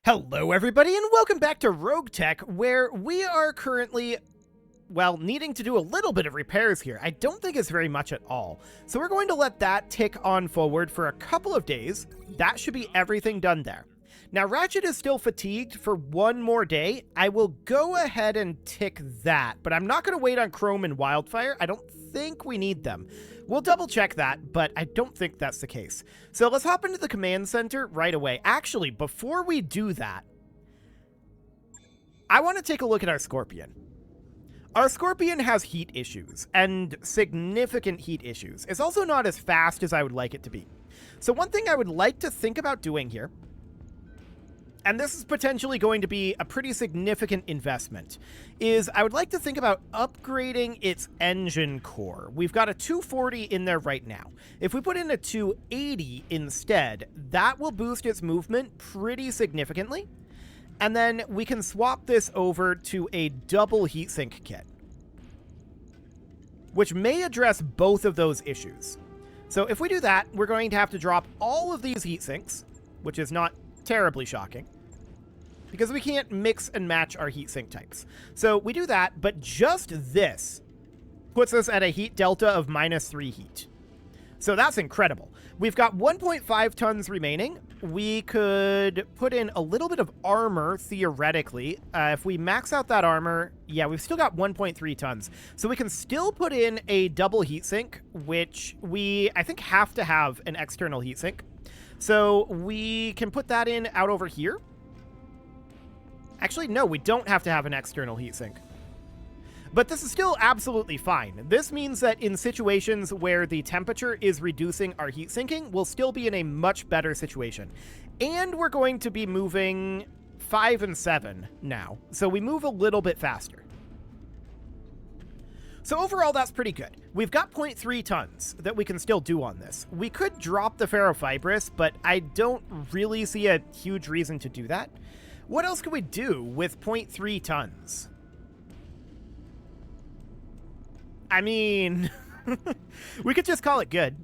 Hello everybody and welcome back to RogueTech, where we are currently, well, needing to do a little bit of repairs here. I don't think it's very much at all. So we're going to let that tick on forward for a couple of days. That should be everything done there. Now Ratchet is still fatigued for one more day. I will go ahead and tick that, but I'm not going to wait on Chrome and Wildfire. I don't think we need them. We'll double check that, but I don't think that's the case. So let's hop into the command center right away. Actually, before we do that, I want to take a look at our Scorpion. Our Scorpion has heat issues, and significant heat issues. It's also not as fast as I would like it to be. So one thing I would like to think about doing here, and this is potentially going to be a pretty significant investment, is I would like to think about upgrading its engine core. We've got a 240 in there right now. If we put in a 280 instead, that will boost its movement pretty significantly. And then we can swap this over to a double heatsink kit, which may address both of those issues. So if we do that, we're going to have to drop all of these heatsinks, which is not terribly shocking, because we can't mix and match our heatsink types. So we do that, but just this puts us at a heat delta of -3 heat. So that's incredible. We've got 1.5 tons remaining. We could put in a little bit of armor, theoretically. If we max out that armor, yeah, we've still got 1.3 tons. So we can still put in a double heatsink, which we, I think, have to have an external heatsink. So we can put that in out over here. Actually, no, we don't have to have an external heatsink. But this is still absolutely fine. This means that in situations where the temperature is reducing our heat sinking, we'll still be in a much better situation. And we're going to be moving 5 and 7 now, so we move a little bit faster. So overall, that's pretty good. We've got 0.3 tons that we can still do on this. We could drop the ferrofibrous, but I don't really see a huge reason to do that. What else could we do with 0.3 tons? I mean, we could just call it good.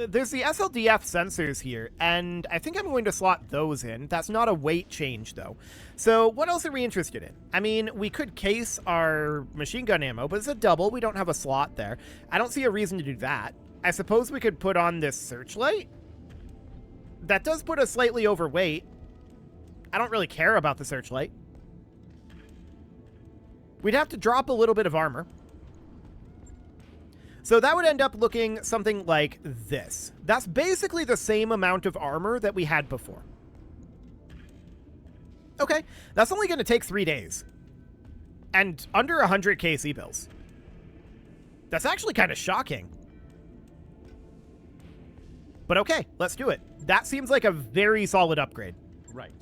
There's the SLDF sensors here, and I think I'm going to slot those in. That's not a weight change, though. So what else are we interested in? I mean, we could case our machine gun ammo, but it's a double. We don't have a slot there. I don't see a reason to do that. I suppose we could put on this searchlight. That does put us slightly overweight. I don't really care about the searchlight. We'd have to drop a little bit of armor. So that would end up looking something like this. That's basically the same amount of armor that we had before. Okay, that's only going to take 3 days. And under 100k C-bills. That's actually kind of shocking. But okay, let's do it. That seems like a very solid upgrade. Right.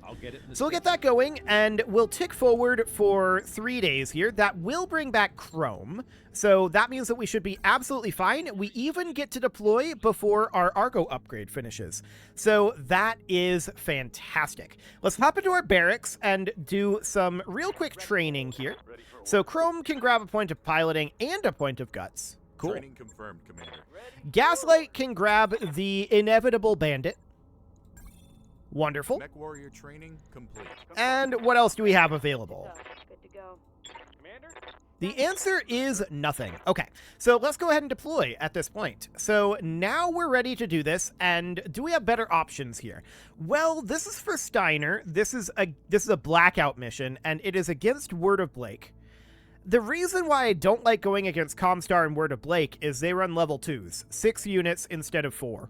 I'll get it. So we'll get that going, and we'll tick forward for 3 days here. That will bring back Chrome, so that means that we should be absolutely fine. We even get to deploy before our Argo upgrade finishes. So that is fantastic. Let's hop into our barracks and do some real quick training here. So Chrome can grab a point of piloting and a point of guts. Cool. Training confirmed, Commander. Gaslight can grab the inevitable bandit. Wonderful. Mech warrior training complete. And what else do we have available? Good to go. Commander? The answer is nothing. Okay, so let's go ahead and deploy at this point. So now we're ready to do this, and do we have better options here? Well, this is for Steiner. This is a blackout mission, and it is against Word of Blake. The reason why I don't like going against Comstar and Word of Blake is they run level 2s, 6 units instead of 4.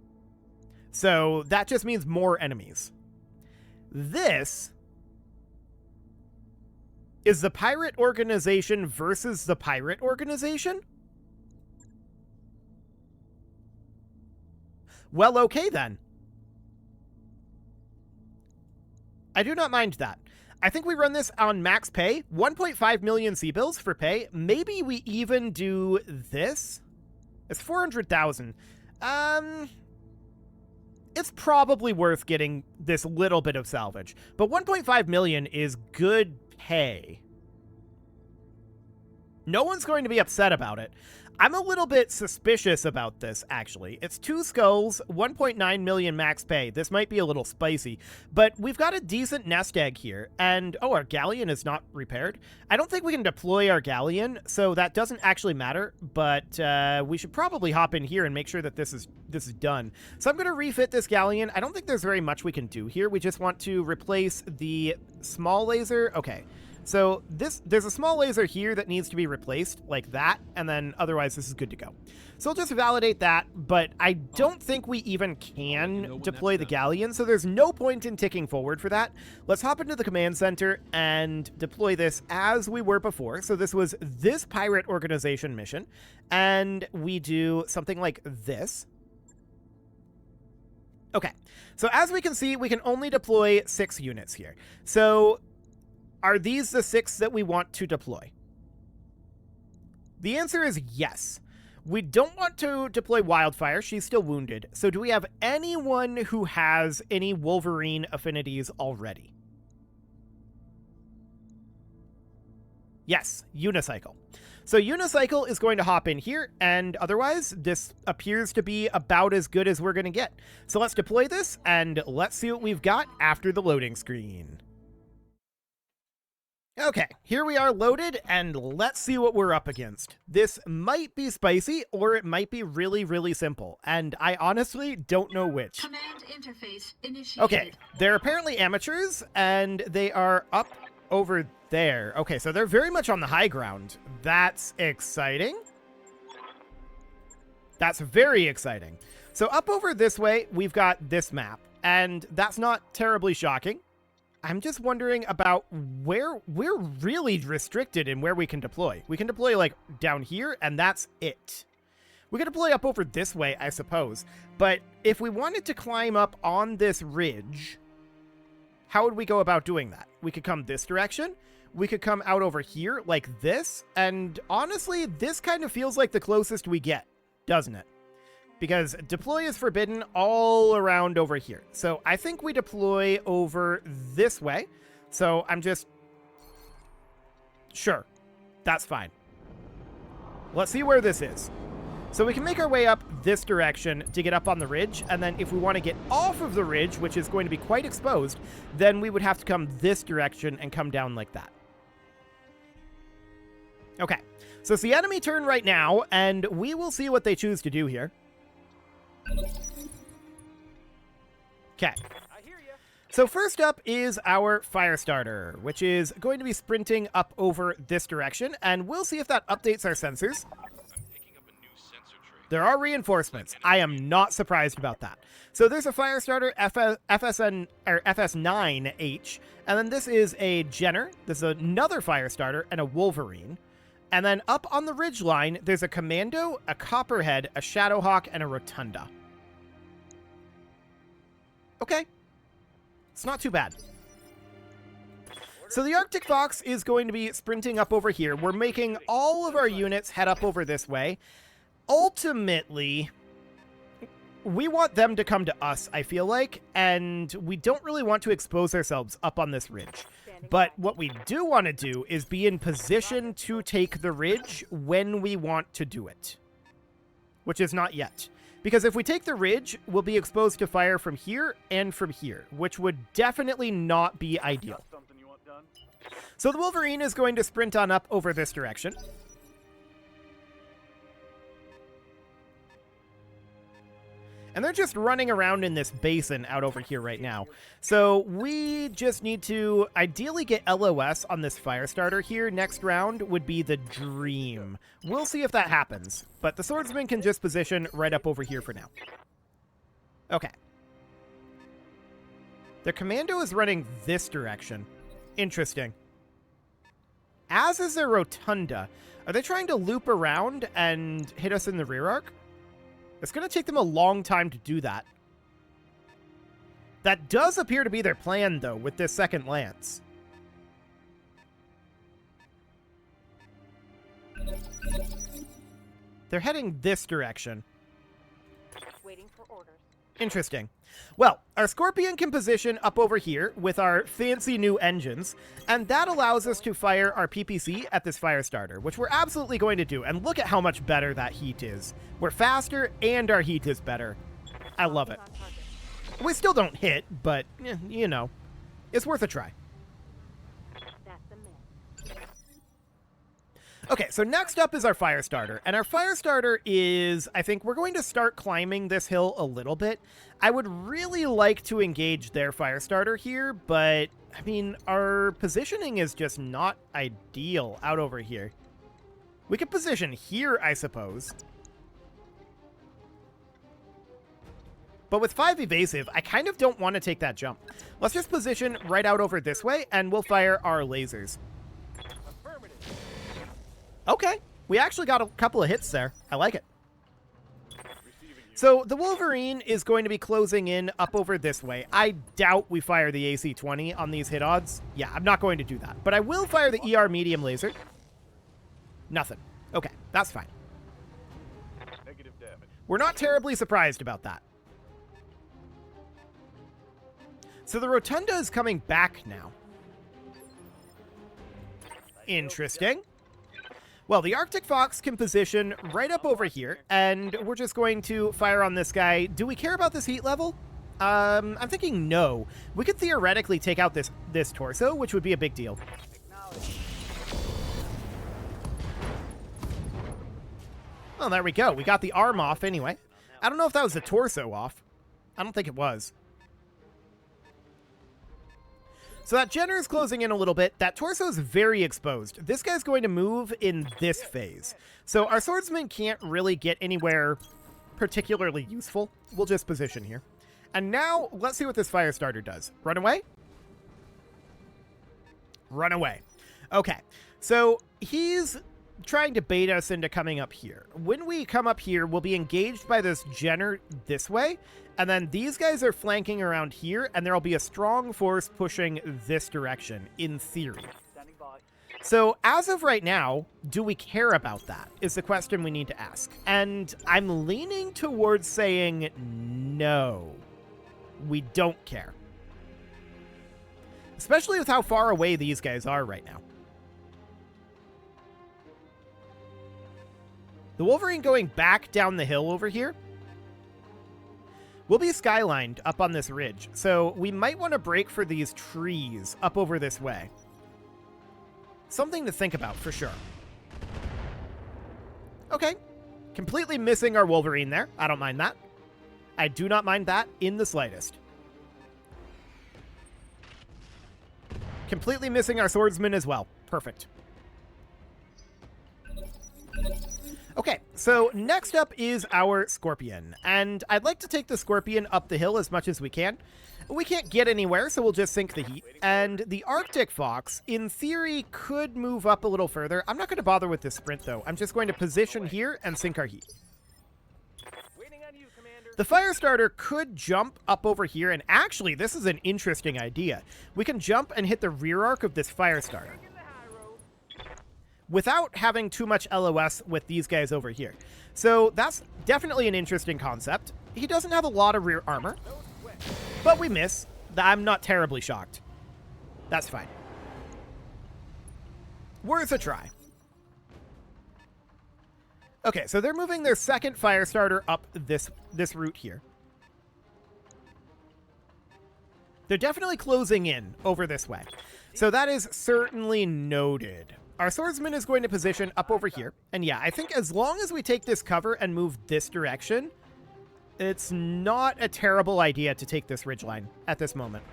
So that just means more enemies. This is the pirate organization versus the pirate organization? Well, okay then. I do not mind that. I think we run this on max pay, 1.5 million C-bills for pay. Maybe we even do this. It's 400,000. It's probably worth getting this little bit of salvage, but 1.5 million is good pay. No one's going to be upset about it. I'm a little bit suspicious about this, actually. It's 2 skulls, 1.9 million max pay. This might be a little spicy, but we've got a decent nest egg here. And, oh, our galleon is not repaired. I don't think we can deploy our galleon, so that doesn't actually matter, but we should probably hop in here and make sure that this is done. So I'm going to refit this galleon. I don't think there's very much we can do here. We just want to replace the small laser. Okay. So there's a small laser here that needs to be replaced, like that, and then otherwise this is good to go. So I'll just validate that, but I don't think we even can deploy the galleon, so there's no point in ticking forward for that. Let's hop into the command center and deploy this as we were before. So this was this pirate organization mission, and we do something like this. Okay, so as we can see, we can only deploy 6 units here. So are these the 6 that we want to deploy? The answer is yes. We don't want to deploy Wildfire. She's still wounded. So do we have anyone who has any Wolverine affinities already? Yes, Unicycle. So Unicycle is going to hop in here, and otherwise, this appears to be about as good as we're going to get. So let's deploy this, and let's see what we've got after the loading screen. Okay, here we are loaded, and let's see what we're up against. This might be spicy, or it might be really, really simple, and I honestly don't know which. Command interface initiated. Okay, they're apparently amateurs, and they are up over there. Okay, so they're very much on the high ground. That's exciting. That's very exciting. So up over this way, we've got this map, and that's not terribly shocking. I'm just wondering about where we're really restricted in where we can deploy. We can deploy like down here, and that's it. We can deploy up over this way, I suppose. But if we wanted to climb up on this ridge, how would we go about doing that? We could come this direction. We could come out over here like this. And honestly, this kind of feels like the closest we get, doesn't it? Because deploy is forbidden all around over here. So I think we deploy over this way. So I'm just... Sure. That's fine. Let's see where this is. So we can make our way up this direction to get up on the ridge. And then if we want to get off of the ridge, which is going to be quite exposed, then we would have to come this direction and come down like that. Okay. So it's the enemy turn right now, and we will see what they choose to do here. Okay. So first up is our fire starter, which is going to be sprinting up over this direction, and we'll see if that updates our sensors. There are reinforcements. I am not surprised about that. So there's a fire starter, FS9H, and then this is a Jenner. This is another fire starter and a Wolverine. And then up on the ridge line, there's a Commando, a Copperhead, a Shadowhawk, and a Rotunda. Okay. It's not too bad. So the Arctic Fox is going to be sprinting up over here. We're making all of our units head up over this way. Ultimately, we want them to come to us, I feel like, and we don't really want to expose ourselves up on this ridge. But what we do want to do is be in position to take the ridge when we want to do it. Which is not yet. Because if we take the ridge, we'll be exposed to fire from here and from here, which would definitely not be ideal. So the Wolverine is going to sprint on up over this direction. And they're just running around in this basin out over here right now. So we just need to ideally get LOS on this fire starter here. Next round would be the dream. We'll see if that happens. But the swordsman can just position right up over here for now. Okay. The commando is running this direction. Interesting. As is their rotunda. Are they trying to loop around and hit us in the rear arc? It's going to take them a long time to do that. That does appear to be their plan, though, with this second lance. They're heading this direction. Waiting for orders. Interesting. Well, our Scorpion can position up over here with our fancy new engines, and that allows us to fire our PPC at this fire starter, which we're absolutely going to do. And look at how much better that heat is. We're faster, and our heat is better. I love it. We still don't hit, but, you know, it's worth a try. Okay, so next up is our fire starter, and our fire starter is, I think we're going to start climbing this hill a little bit. I would really like to engage their fire starter here, but, I mean, our positioning is just not ideal out over here. We could position here, I suppose. But with 5 evasive, I kind of don't want to take that jump. Let's just position right out over this way, and we'll fire our lasers. Okay, we actually got a couple of hits there. I like it. So the Wolverine is going to be closing in up over this way. I doubt we fire the AC-20 on these hit odds. Yeah, I'm not going to do that. But I will fire the ER medium laser. Nothing. Okay, that's fine. Negative damage. We're not terribly surprised about that. So the Rotunda is coming back now. Interesting. Well, the Arctic Fox can position right up over here, and we're just going to fire on this guy. Do we care about this heat level? I'm thinking no. We could theoretically take out this torso, which would be a big deal. Well, there we go. We got the arm off anyway. I don't know if that was the torso off. I don't think it was. So that Jenner is closing in a little bit. That torso is very exposed. This guy's going to move in this phase. So our swordsman can't really get anywhere particularly useful. We'll just position here. And now, let's see what this fire starter does. Run away? Run away. Okay, so he's trying to bait us into coming up here. When we come up here, we'll be engaged by this Jenner this way, and then these guys are flanking around here, and there'll be a strong force pushing this direction, in theory. So, as of right now, do we care about that, is the question we need to ask. And I'm leaning towards saying no. We don't care. Especially with how far away these guys are right now. The Wolverine going back down the hill over here. We'll be skylined up on this ridge, so we might want to break for these trees up over this way. Something to think about, for sure. Okay. Completely missing our Wolverine there. I don't mind that. I do not mind that in the slightest. Completely missing our swordsman as well. Perfect. Okay, so next up is our Scorpion, and I'd like to take the Scorpion up the hill as much as we can. We can't get anywhere, so we'll just sink the heat. And the Arctic Fox, in theory, could move up a little further. I'm not going to bother with this sprint, though. I'm just going to position here and sink our heat. The fire starter could jump up over here, and actually, this is an interesting idea. We can jump and hit the rear arc of this fire starter without having too much LOS with these guys over here. So that's definitely an interesting concept. He doesn't have a lot of rear armor, but we miss. I'm not terribly shocked. That's fine. Worth a try. Okay, so they're moving their second fire starter up this route here. They're definitely closing in over this way. So that is certainly noted. Our swordsman is going to position up over here. And yeah, I think as long as we take this cover and move this direction, it's not a terrible idea to take this ridgeline at this moment.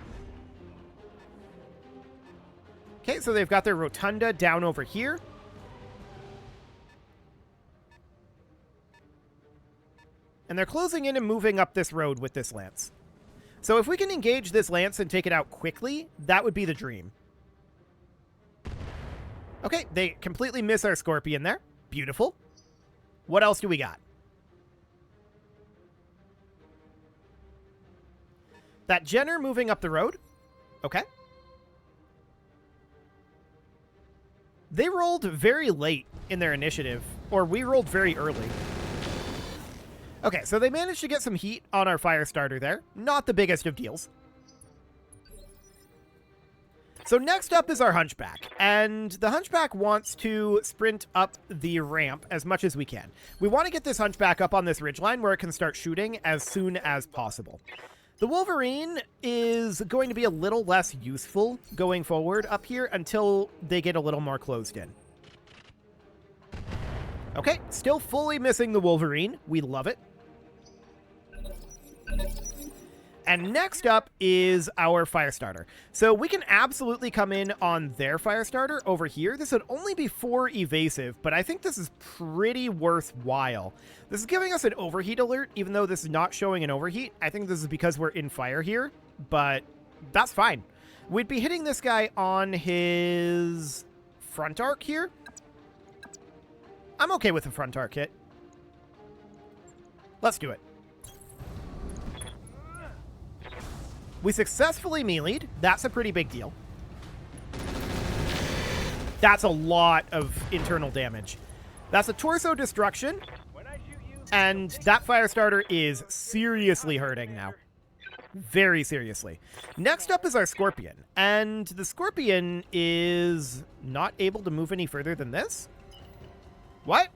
Okay, so they've got their rotunda down over here. And they're closing in and moving up this road with this lance. So if we can engage this lance and take it out quickly, that would be the dream. Okay, they completely miss our Scorpion there. Beautiful. What else do we got? That Jenner moving up the road. Okay. They rolled very late in their initiative, or we rolled very early. Okay, so they managed to get some heat on our fire starter there. Not the biggest of deals. So next up is our Hunchback, and the Hunchback wants to sprint up the ramp as much as we can. We want to get this Hunchback up on this ridgeline where it can start shooting as soon as possible. The Wolverine is going to be a little less useful going forward up here until they get a little more closed in. Okay, still fully missing the Wolverine. We love it. And next up is our Firestarter. So we can absolutely come in on their Firestarter over here. This would only be 4 evasive, but I think this is pretty worthwhile. This is giving us an overheat alert, even though this is not showing an overheat. I think this is because we're in fire here, but that's fine. We'd be hitting this guy on his front arc here. I'm okay with the front arc hit. Let's do it. We successfully melee'd. That's a pretty big deal. That's a lot of internal damage. That's a torso destruction. And that Firestarter is seriously hurting now. Very seriously. Next up is our Scorpion. And the Scorpion is not able to move any further than this? What?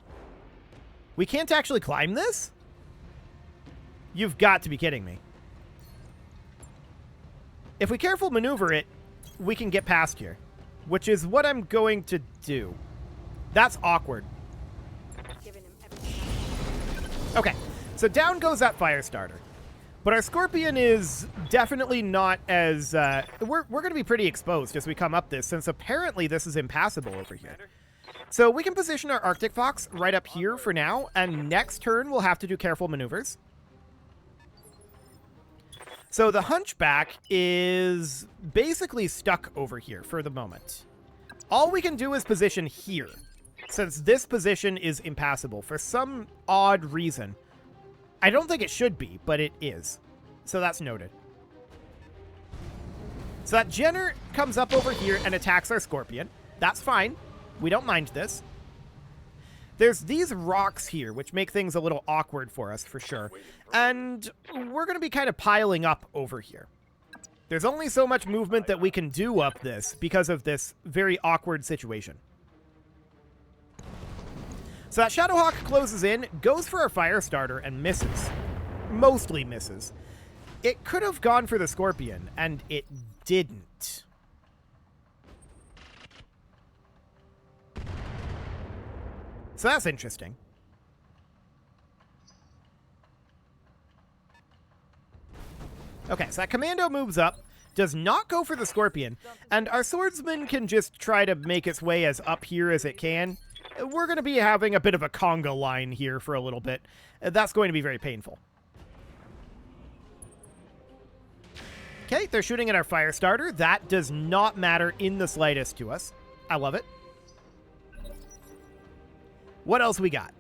We can't actually climb this? You've got to be kidding me. If we careful maneuver it, we can get past here, which is what I'm going to do. That's awkward. Okay, so down goes that Firestarter. But our Scorpion is definitely not as... we're going to be pretty exposed as we come up this, since apparently this is impassable over here. So we can position our Arctic Fox right up here for now, and next turn we'll have to do careful maneuvers. So the Hunchback is basically stuck over here for the moment. All we can do is position here, since this position is impassable for some odd reason. I don't think it should be, but it is. So that's noted. So that Jenner comes up over here and attacks our Scorpion. That's fine. We don't mind this. There's these rocks here, which make things a little awkward for us, for sure. And we're going to be kind of piling up over here. There's only so much movement that we can do up this because of this very awkward situation. So that Shadowhawk closes in, goes for our Firestarter, and misses. Mostly misses. It could have gone for the Scorpion, and it didn't. So that's interesting. Okay, so that Commando moves up, does not go for the Scorpion, and our Swordsman can just try to make its way as up here as it can. We're going to be having a bit of a conga line here for a little bit. That's going to be very painful. Okay, they're shooting at our Firestarter. That does not matter in the slightest to us. I love it. What else we got?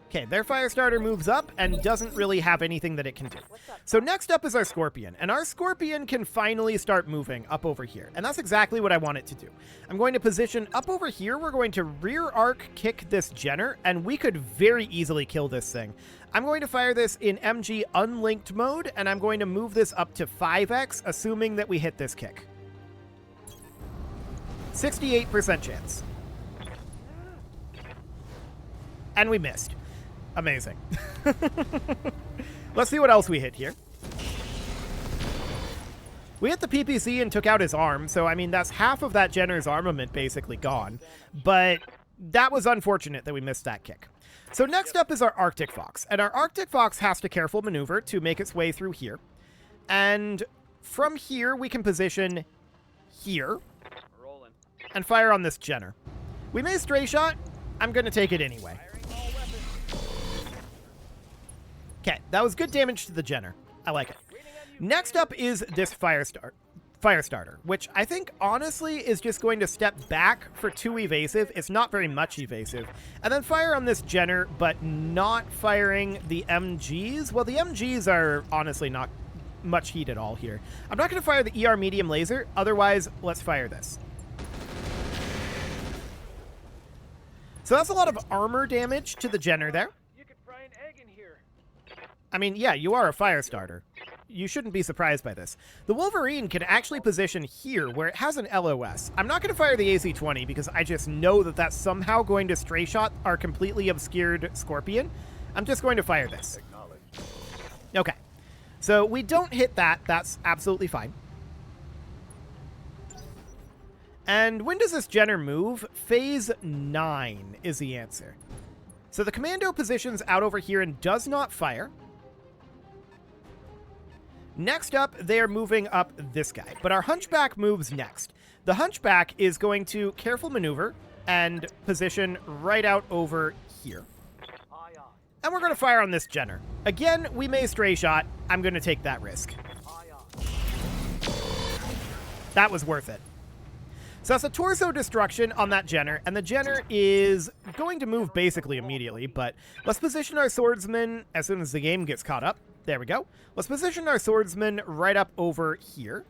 Okay, their Firestarter moves up and doesn't really have anything that it can do. So next up is our Scorpion, and our Scorpion can finally start moving up over here, and that's exactly what I want it to do. I'm going to position up over here. We're going to rear arc kick this Jenner, and we could very easily kill this thing. I'm going to fire this in MG unlinked mode, and I'm going to move this up to 5x, assuming that we hit this kick. 68% chance. And we missed. Amazing. Let's see what else we hit here. We hit the PPC and took out his arm, so I mean, that's half of that Jenner's armament basically gone. But that was unfortunate that we missed that kick. So next up is our Arctic Fox, and our Arctic Fox has to careful maneuver to make its way through here. And from here, we can position here and fire on this Jenner. We may stray shot. I'm going to take it anyway. Okay, that was good damage to the Jenner. I like it. Next up is this Firestarter, which I think honestly is just going to step back for 2 evasive. It's not very much evasive. And then fire on this Jenner, but not firing the MGs. Well, the MGs are honestly not much heat at all here. I'm not going to fire the ER medium laser. Otherwise, let's fire this. So that's a lot of armor damage to the Jenner there. You could fry an egg in here. I mean, yeah, you are a fire starter. You shouldn't be surprised by this. The Wolverine can actually position here where it has an LOS. I'm not going to fire the AC-20 because I just know that that's somehow going to stray shot our completely obscured Scorpion. I'm just going to fire this. Okay. So we don't hit that. That's absolutely fine. And when does this Jenner move? Phase 9 is the answer. So the Commando positions out over here and does not fire. Next up, they're moving up this guy, but our Hunchback moves next. The Hunchback is going to careful maneuver and position right out over here. And we're going to fire on this Jenner. Again, we may stray shot. I'm going to take that risk. That was worth it. So that's a torso destruction on that Jenner, and the Jenner is going to move basically immediately, but let's position our swordsman as soon as the game gets caught up. There we go. Let's position our swordsman right up over here.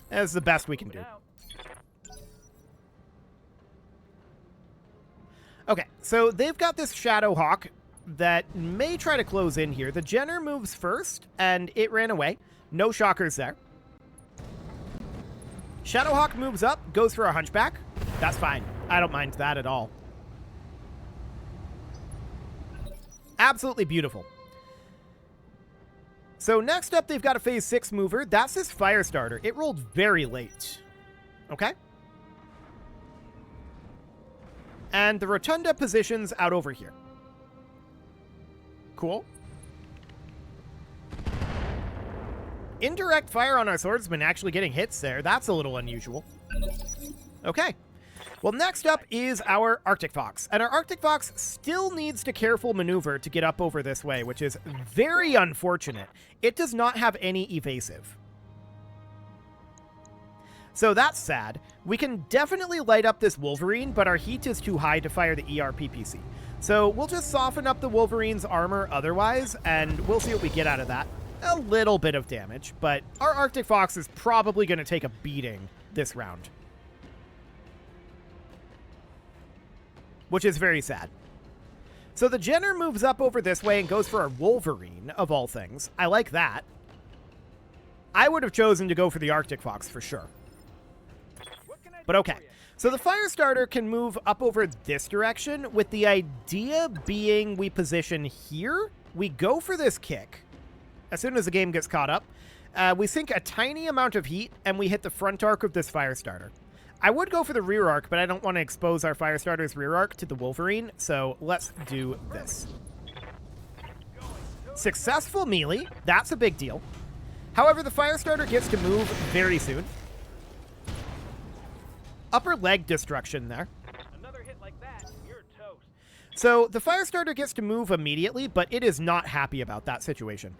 That's the best we can do. Okay, so they've got this Shadow Hawk that may try to close in here. The Jenner moves first, and it ran away. No shockers there. Shadowhawk moves up, goes for a Hunchback. That's fine. I don't mind that at all. Absolutely beautiful. So next up, they've got a Phase 6 mover. That's this Firestarter. It rolled very late. Okay. And the Rotunda positions out over here. Cool. Indirect fire on our swordsman actually getting hits there. That's a little unusual. Okay. Well, next up is our Arctic Fox. And our Arctic Fox still needs to careful maneuver to get up over this way, which is very unfortunate. It does not have any evasive. So that's sad. We can definitely light up this Wolverine, but our heat is too high to fire the ERPPC. So we'll just soften up the Wolverine's armor otherwise, and we'll see what we get out of that. A little bit of damage, but our Arctic Fox is probably going to take a beating this round. Which is very sad. So the Jenner moves up over this way and goes for a Wolverine, of all things. I like that. I would have chosen to go for the Arctic Fox for sure. But okay. So the Firestarter can move up over this direction, with the idea being we position here. We go for this kick. As soon as the game gets caught up, we sink a tiny amount of heat, and we hit the front arc of this Firestarter. I would go for the rear arc, but I don't want to expose our Firestarter's rear arc to the Wolverine, so let's do this. Successful melee. That's a big deal. However, the Firestarter gets to move very soon. Upper leg destruction there. Another hit like that, you're toast. So the Firestarter gets to move immediately, but it is not happy about that situation.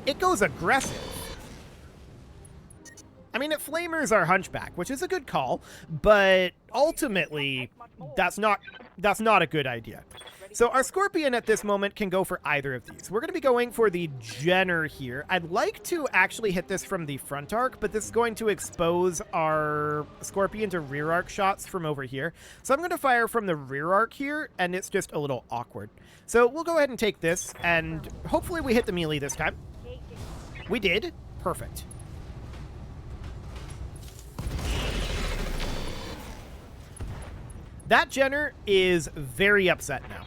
It goes aggressive. I mean, it flamers our Hunchback, which is a good call, but ultimately, that's not a good idea. So our Scorpion at this moment can go for either of these. We're going to be going for the Jenner here. I'd like to actually hit this from the front arc, but this is going to expose our Scorpion to rear arc shots from over here. So I'm going to fire from the rear arc here, and it's just a little awkward. So we'll go ahead and take this, and hopefully we hit the melee this time. We did. Perfect. That Jenner is very upset now.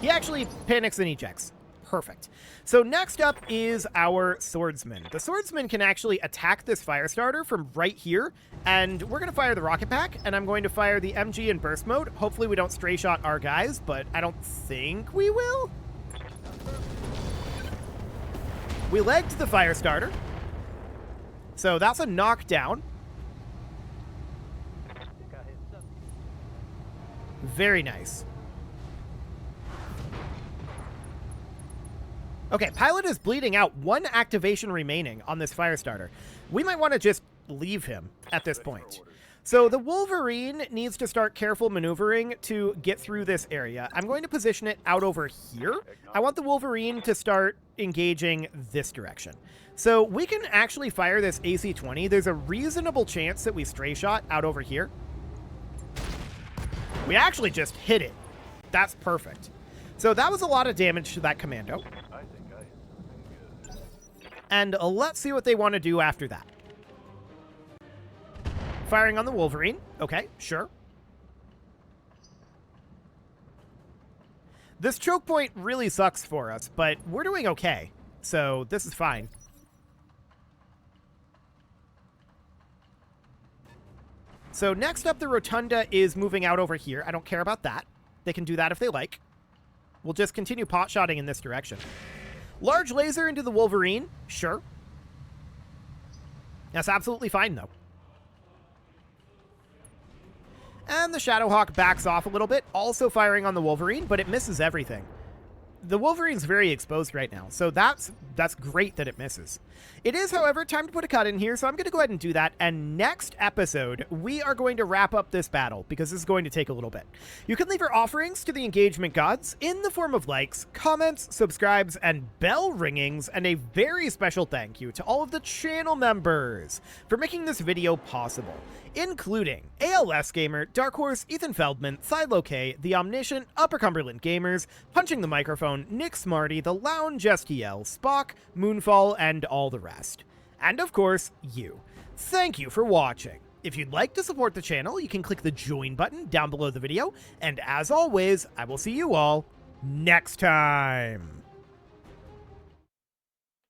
He actually panics and ejects. Perfect. So next up is our Swordsman. The Swordsman can actually attack this Firestarter from right here, and we're going to fire the Rocket Pack, and I'm going to fire the MG in burst mode. Hopefully we don't stray shot our guys, but I don't think we will. We legged the Firestarter. So that's a knockdown. Very nice. Okay, Pilot is bleeding out. 1 activation remaining on this Firestarter. We might want to just leave him at this point. So the Wolverine needs to start careful maneuvering to get through this area. I'm going to position it out over here. I want the Wolverine to start engaging this direction. So we can actually fire this AC-20. There's a reasonable chance that we stray shot out over here. We actually just hit it. That's perfect. So that was a lot of damage to that commando. And let's see what they want to do after that. Firing on the Wolverine. Okay, sure. This choke point really sucks for us, but we're doing okay. So this is fine. So next up, the Rotunda is moving out over here. I don't care about that. They can do that if they like. We'll just continue pot-shotting in this direction. Large laser into the Wolverine. Sure. That's absolutely fine, though. And the Shadowhawk backs off a little bit, also firing on the Wolverine, but it misses everything. The Wolverine's very exposed right now, so that's great that it misses. It is, however, time to put a cut in here, so I'm going to go ahead and do that, and next episode, we are going to wrap up this battle, because this is going to take a little bit. You can leave your offerings to the engagement gods in the form of likes, comments, subscribes, and bell ringings, and a very special thank you to all of the channel members for making this video possible, including ALS Gamer, Dark Horse, Ethan Feldman, Silo K, The Omniscient, Upper Cumberland Gamers, Punching the Microphone, Nick Smarty, The Lounge STL, Spock, Moonfall, and all the rest. And of course, you. Thank you for watching. If you'd like to support the channel, you can click the join button down below the video, and as always, I will see you all next time.